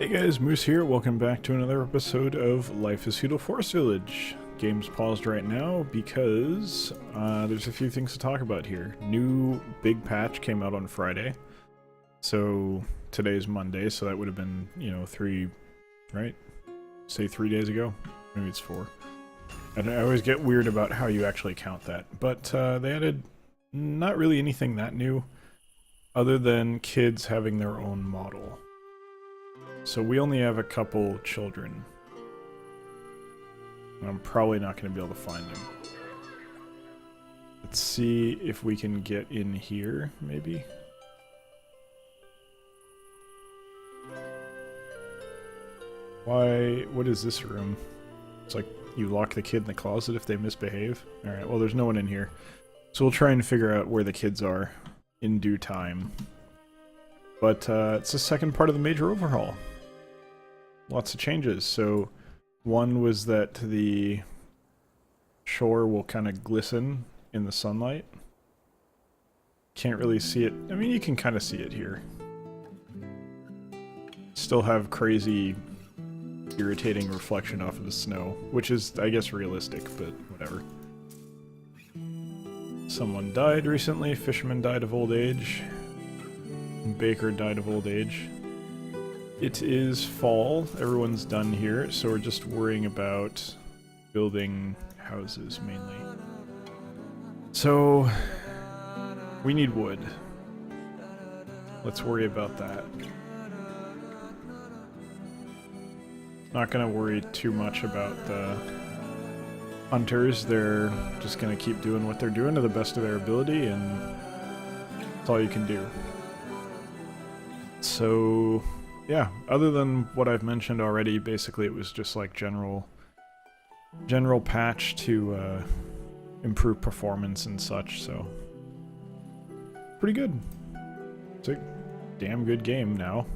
Hey guys, Moose here. Welcome back to another episode of Life is Feudal Forest Village. Game's paused right now because there's a few things to talk about here. New big patch came out on Friday. So today's Monday, so that would have been, three, right? Say 3 days ago? Maybe it's 4. I always get weird about how you actually count that. But they added not really anything that new, other than kids having their own model. So we only have a couple children. I'm probably not going to be able to find them. Let's see if we can get in here, maybe. Why? What is this room? It's like you lock the kid in the closet if they misbehave. Alright, well there's no one in here. So we'll try and figure out where the kids are in due time. But it's the second part of the major overhaul. Lots of changes. So one was that the shore will kind of glisten in the sunlight. Can't really see it. I mean, you can kind of see it here. Still have crazy, irritating reflection off of the snow, which is, I guess, realistic, but whatever. Someone died recently. Fisherman died of old age. Baker died of old age. It is fall, everyone's done here, so we're just worrying about building houses mainly. So, we need wood. Let's worry about that. Not gonna worry too much about the hunters, they're just gonna keep doing what they're doing to the best of their ability, and that's all you can do. So yeah, other than what I've mentioned already, basically it was just like general patch to improve performance and such, so pretty good. It's a damn good game now.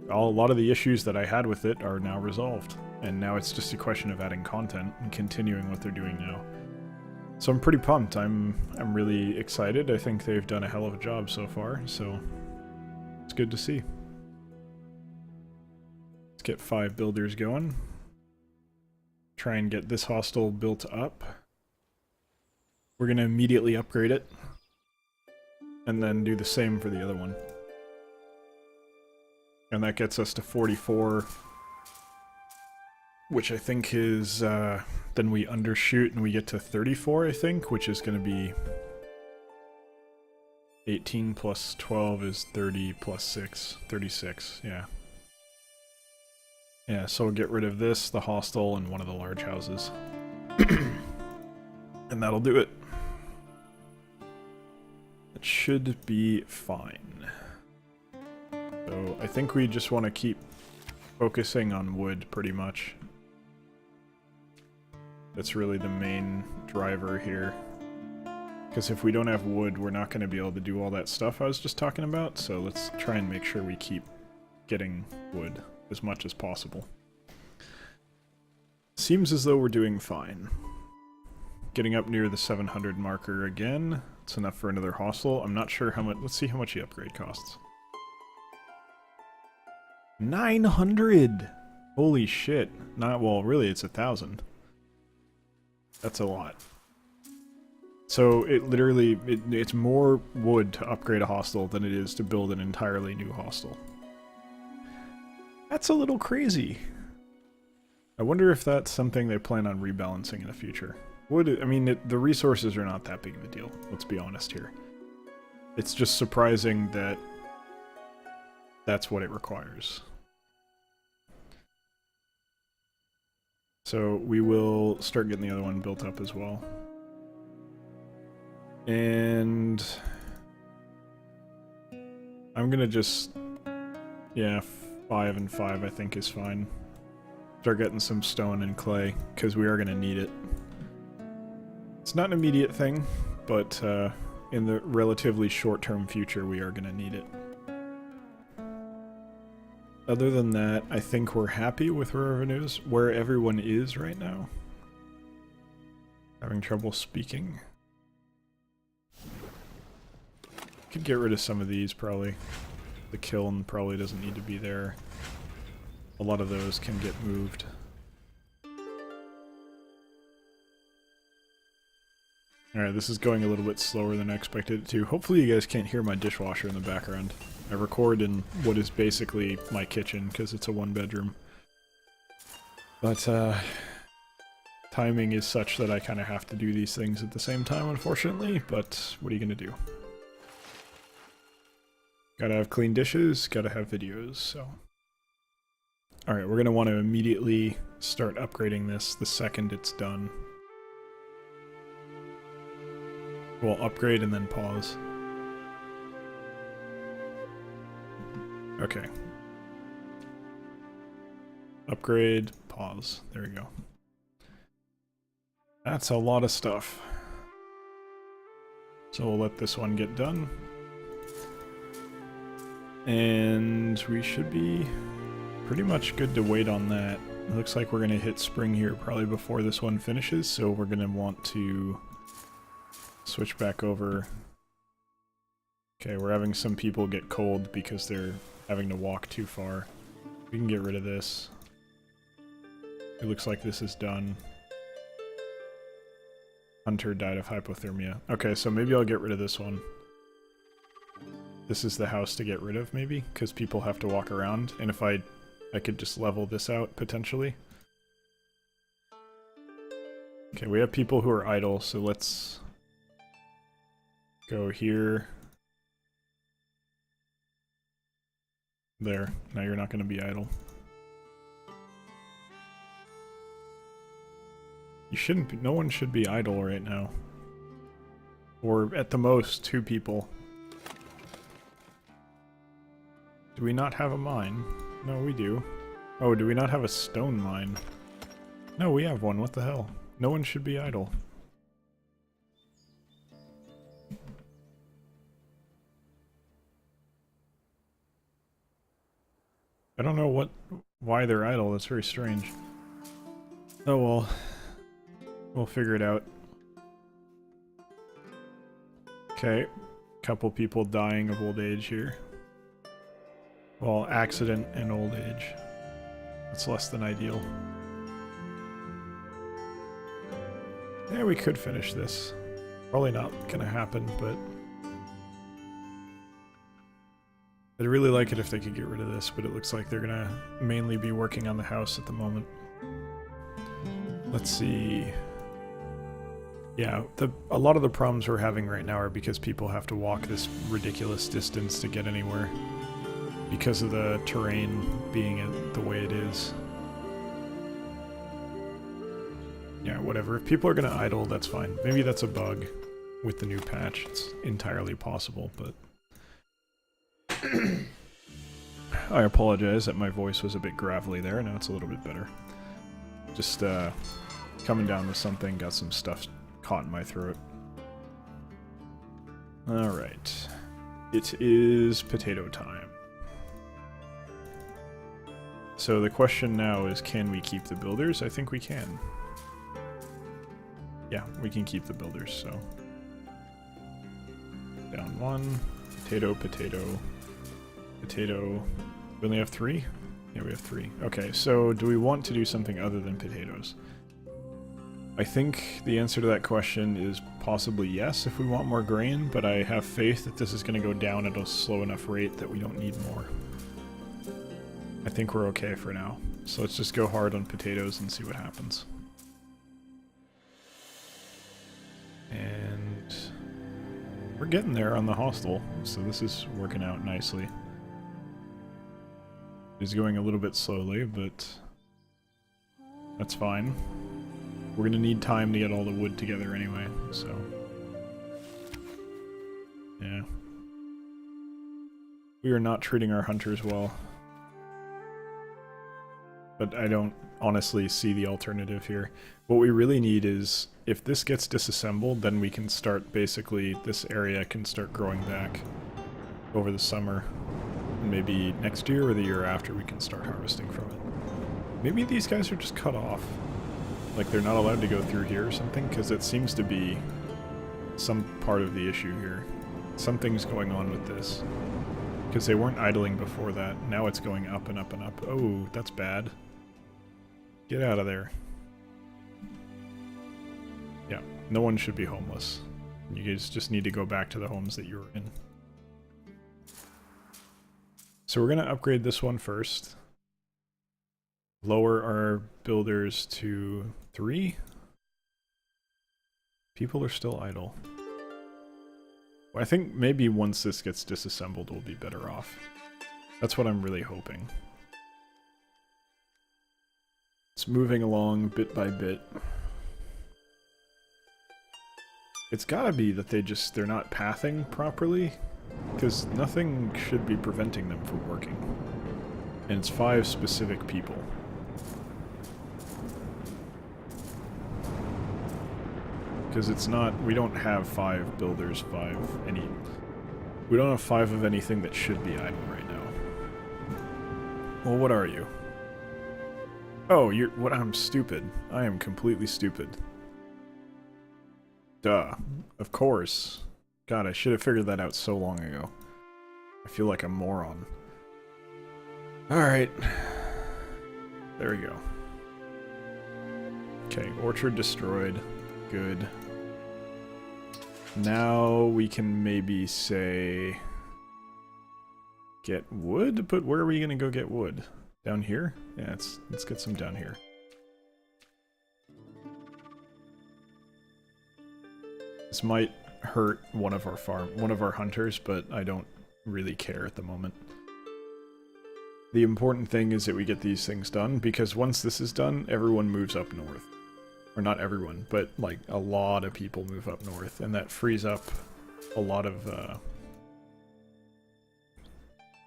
A lot of the issues that I had with it are now resolved, and now it's just a question of adding content and continuing what they're doing now. So I'm pretty pumped. I'm really excited. I think they've done a hell of a job so far, so it's good to see. Get 5 builders going. Try and get this hostel built up. We're going to immediately upgrade it. And then do the same for the other one. And that gets us to 44. Which I think is... then we undershoot and we get to 34, I think. Which is going to be... 18 plus 12 is 30 plus 6. 36, yeah. Yeah, so we'll get rid of this, the hostel, and one of the large houses. And that'll do it. It should be fine. So I think we just want to keep focusing on wood, pretty much. That's really the main driver here. Because if we don't have wood, we're not going to be able to do all that stuff I was just talking about, so let's try and make sure we keep getting wood as much as possible. Seems as though we're doing fine. Getting up near the 700 marker again. It's enough for another hostel. I'm not sure how much. Let's see how much the upgrade costs. 900! Holy shit. Not, well, really it's 1,000. That's a lot. So it literally, it's more wood to upgrade a hostel than it is to build an entirely new hostel. That's a little crazy. I wonder if that's something they plan on rebalancing in the future. I mean, the resources are not that big of a deal, let's be honest here. It's just surprising that that's what it requires. So we will start getting the other one built up as well. And I'm gonna just, yeah, 5 and 5 I think is fine. Start getting some stone and clay, because we are going to need it. It's not an immediate thing, but in the relatively short-term future we are going to need it. Other than that, I think we're happy with where everyone is right now. Having trouble speaking. Could get rid of some of these, probably. The kiln probably doesn't need to be there. a lot of those can get moved. Alright, this is going a little bit slower than I expected it to. Hopefully you guys can't hear my dishwasher in the background. I record in what is basically my kitchen, because it's a one-bedroom. But, timing is such that I kind of have to do these things at the same time, unfortunately, but what are you gonna do? Gotta have clean dishes, gotta have videos, so... Alright, we're gonna want to immediately start upgrading this the second it's done. We'll upgrade and then pause. Okay. Upgrade, pause. There we go. That's a lot of stuff. So we'll let this one get done. And we should be pretty much good to wait on that. It looks like we're going to hit spring here probably before this one finishes, so we're going to want to switch back over. Okay, we're having some people get cold because they're having to walk too far. We can get rid of this. It looks like this is done. Hunter died of hypothermia. Okay, so maybe I'll get rid of this one. This is the house to get rid of, maybe? Because people have to walk around, and if I could just level this out, potentially. Okay, we have people who are idle, so let's go here. There. Now you're not going to be idle. You shouldn't be, no one should be idle right now. Or at the most, 2 people. Do we not have a mine? No, we do. Oh, do we not have a stone mine? No, we have one. What the hell? No one should be idle. I don't know why they're idle. That's very strange. Oh well. We'll figure it out. Okay. Couple people dying of old age here. Well, accident and old age. That's less than ideal. Yeah, we could finish this. Probably not gonna happen, but... I'd really like it if they could get rid of this, but it looks like they're gonna mainly be working on the house at the moment. Let's see... Yeah, a lot of the problems we're having right now are because people have to walk this ridiculous distance to get anywhere. Because of the terrain being the way it is. Yeah, whatever. If people are gonna idle, that's fine. Maybe that's a bug with the new patch. It's entirely possible, but... I apologize that my voice was a bit gravelly there. Now it's a little bit better. Just, coming down with something, got some stuff caught in my throat. Alright. It is potato time. So the question now is, can we keep the builders? I think we can. Yeah, we can keep the builders, so... Down 1. Potato, potato, potato. We only have 3? Yeah, we have 3. Okay, so do we want to do something other than potatoes? I think the answer to that question is possibly yes if we want more grain, but I have faith that this is going to go down at a slow enough rate that we don't need more. I think we're okay for now. So let's just go hard on potatoes and see what happens. And we're getting there on the hostel, so this is working out nicely. It's going a little bit slowly, but that's fine. We're gonna need time to get all the wood together anyway, so... Yeah. We are not treating our hunters well. But I don't honestly see the alternative here. What we really need is, if this gets disassembled, then we can start basically, this area can start growing back over the summer. And maybe next year or the year after we can start harvesting from it. Maybe these guys are just cut off. Like they're not allowed to go through here or something, because it seems to be some part of the issue here. Something's going on with this. Because they weren't idling before that. Now it's going up and up and up. Oh, that's bad. Get out of there. Yeah, no one should be homeless. You guys just need to go back to the homes that you were in. So we're going to upgrade this one first. Lower our builders to 3. People are still idle. I think maybe once this gets disassembled, we'll be better off. That's what I'm really hoping. It's moving along bit by bit. It's gotta be that they're not pathing properly, because nothing should be preventing them from working. And it's 5 specific people. Because it's not, we don't have 5 builders, we don't have 5 of anything that should be idle right now. Well, what are you? Oh, I'm stupid. I am completely stupid. Duh. Of course. God, I should have figured that out so long ago. I feel like a moron. Alright. There we go. Okay, orchard destroyed. Good. Now we can maybe say... get wood? But where are we gonna go get wood? Down here? Yeah, let's get some down here. This might hurt one of our hunters, but I don't really care at the moment. The important thing is that we get these things done, because once this is done, everyone moves up north. Or not everyone, but like a lot of people move up north, and that frees up a lot of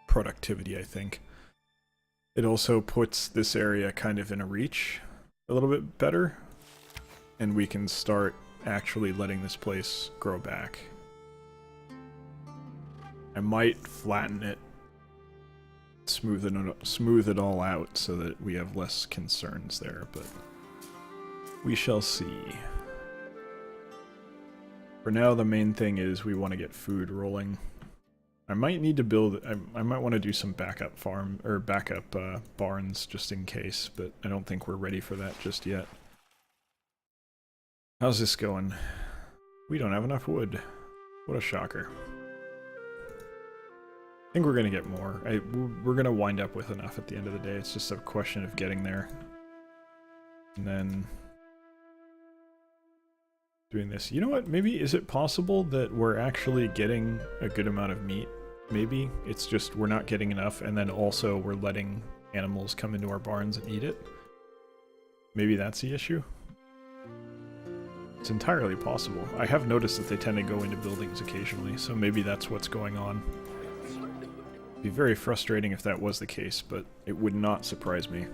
productivity, I think. It also puts this area kind of in a reach a little bit better, and we can start actually letting this place grow back. I might flatten it, smooth it all out so that we have less concerns there, but we shall see. For now, the main thing is we want to get food rolling. I might need to build... I might want to do some backup farm... or backup barns just in case, but I don't think we're ready for that just yet. How's this going? We don't have enough wood. What a shocker. I think we're going to get more. We're going to wind up with enough at the end of the day. It's just a question of getting there. And then... doing this. You know what? Maybe is it possible that we're actually getting a good amount of meat? Maybe it's just we're not getting enough, and then also we're letting animals come into our barns and eat it. Maybe that's the issue? It's entirely possible. I have noticed that they tend to go into buildings occasionally, so maybe that's what's going on. It'd be very frustrating if that was the case, but it would not surprise me.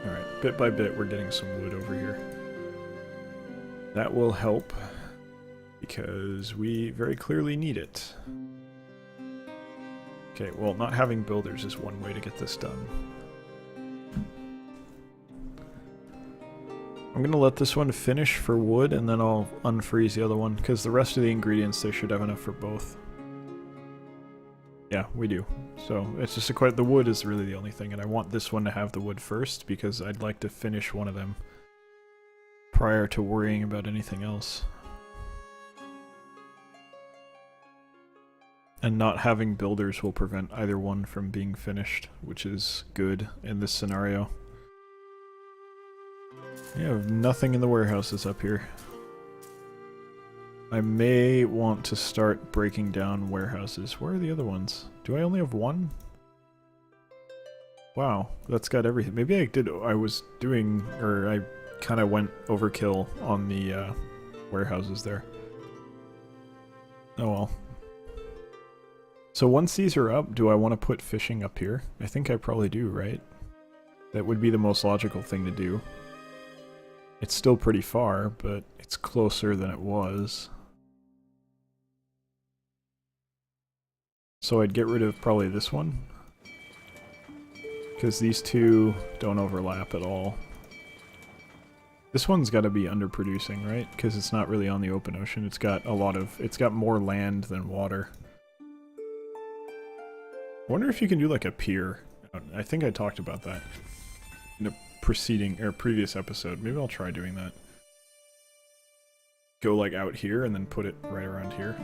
Alright, bit by bit we're getting some wood over here. That will help, because we very clearly need it. Okay, well, not having builders is one way to get this done. I'm going to let this one finish for wood, and then I'll unfreeze the other one, because the rest of the ingredients, they should have enough for both. Yeah, we do. So, it's just the wood is really the only thing, and I want this one to have the wood first, because I'd like to finish one of them prior to worrying about anything else. And not having builders will prevent either one from being finished, which is good in this scenario. We have nothing in the warehouses up here. I may want to start breaking down warehouses. Where are the other ones? Do I only have one? Wow, that's got everything. Maybe I kind of went overkill on the warehouses there. Oh well. So once these are up, do I want to put fishing up here? I think I probably do, right? That would be the most logical thing to do. It's still pretty far, but it's closer than it was. So I'd get rid of probably this one, because these two don't overlap at all. This one's got to be underproducing, right? Because it's not really on the open ocean. It's got more land than water. I wonder if you can do like a pier. I think I talked about that in a previous episode. Maybe I'll try doing that. Go like out here and then put it right around here.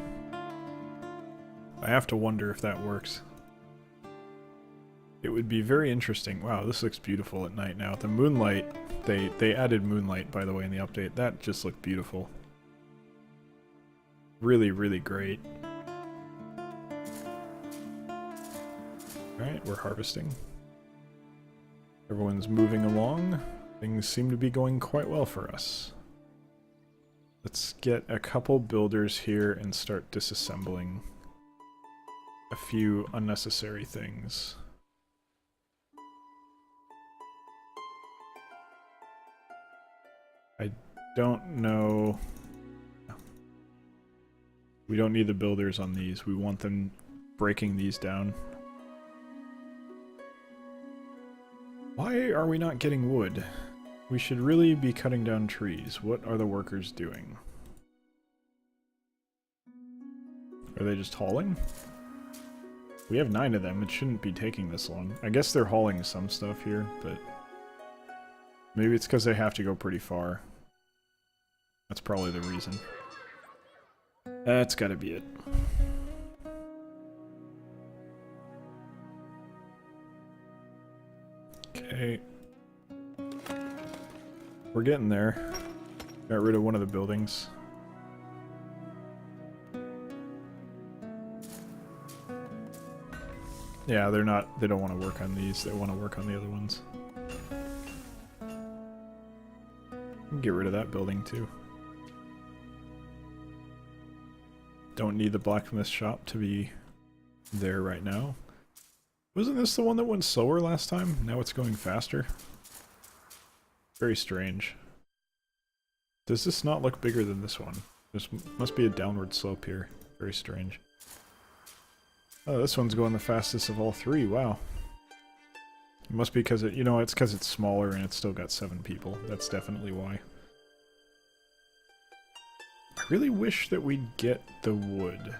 I have to wonder if that works. It would be very interesting. Wow, this looks beautiful at night now. The moonlight, they added moonlight, by the way, in the update. That just looked beautiful. Really, really great. Alright, we're harvesting. Everyone's moving along. Things seem to be going quite well for us. Let's get a couple builders here and start disassembling a few unnecessary things. I don't know. We don't need the builders on these. We want them breaking these down. Why are we not getting wood? We should really be cutting down trees. What are the workers doing? Are they just hauling? We have 9 of them. It shouldn't be taking this long. I guess they're hauling some stuff here, but maybe it's because they have to go pretty far. That's probably the reason. That's gotta be it. Okay. We're getting there. Got rid of one of the buildings. Yeah, they don't want to work on these, they want to work on the other ones. Get rid of that building too. Don't need the blacksmith shop to be there right now. Wasn't this the one that went slower last time? Now it's going faster? Very strange. Does this not look bigger than this one? There must be a downward slope here. Very strange. Oh, this one's going the fastest of all 3. Wow. It must be because it's because it's smaller and it's still got 7 people. That's definitely why. I really wish that we'd get the wood,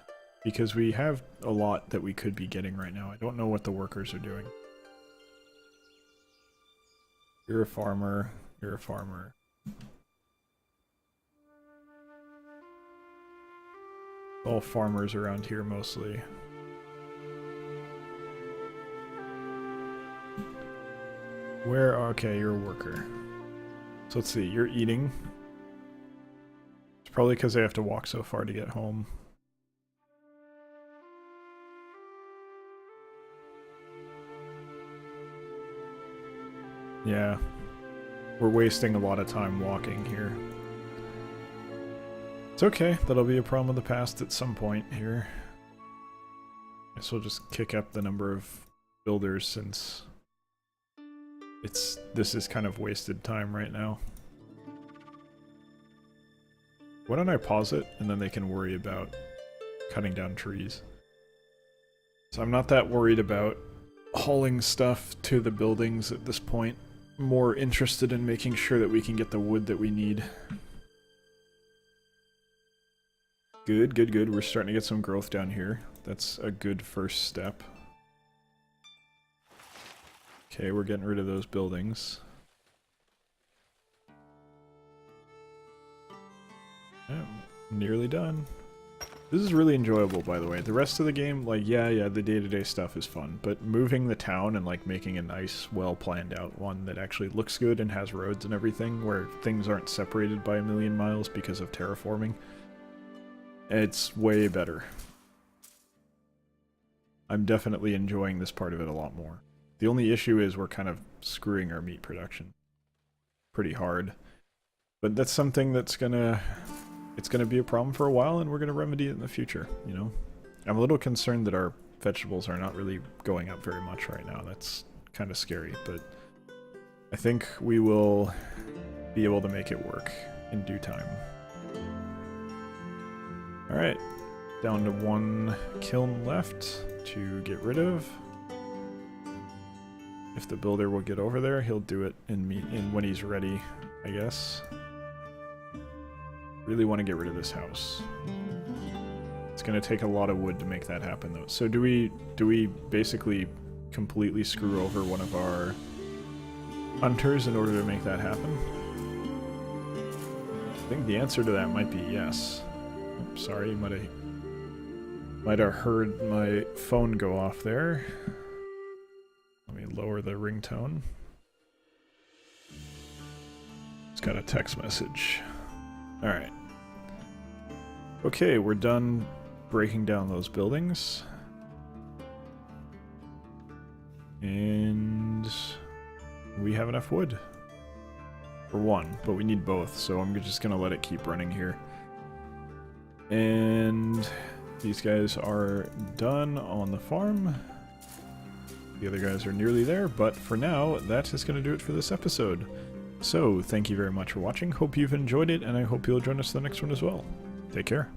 because we have a lot that we could be getting right now. I don't know what the workers are doing. You're a farmer. You're a farmer. All farmers around here mostly. Okay, you're a worker. So let's see, you're eating. It's probably because they have to walk so far to get home. Yeah. We're wasting a lot of time walking here. It's okay, that'll be a problem of the past at some point here. Guess we'll just kick up the number of builders since this is kind of wasted time right now. Why don't I pause it and then they can worry about cutting down trees. So I'm not that worried about hauling stuff to the buildings at this point. More interested in making sure that we can get the wood that we need. Good, good, good. We're starting to get some growth down here. That's a good first step. Okay, we're getting rid of those buildings. Yeah, nearly done. This is really enjoyable, by the way. The rest of the game, like, yeah, the day-to-day stuff is fun, but moving the town and, like, making a nice, well-planned-out one that actually looks good and has roads and everything, where things aren't separated by a million miles because of terraforming, it's way better. I'm definitely enjoying this part of it a lot more. The only issue is we're kind of screwing our meat production pretty hard. But that's something that's it's gonna be a problem for a while, and we're gonna remedy it in the future, you know? I'm a little concerned that our vegetables are not really going up very much right now. That's kind of scary, but I think we will be able to make it work in due time. Alright, down to 1 kiln left to get rid of. If the builder will get over there, he'll do it when he's ready, I guess. Really want to get rid of this house. It's going to take a lot of wood to make that happen, though. So do we basically completely screw over one of our hunters in order to make that happen? I think the answer to that might be yes. Oops, sorry, might have heard my phone go off there. Let me lower the ringtone. It's got a text message. Alright. Okay, we're done breaking down those buildings. And we have enough wood. For one, but we need both, so I'm just gonna let it keep running here. And these guys are done on the farm. The other guys are nearly there, but for now, that is gonna do it for this episode. So, thank you very much for watching, hope you've enjoyed it, and I hope you'll join us for the next one as well. Take care.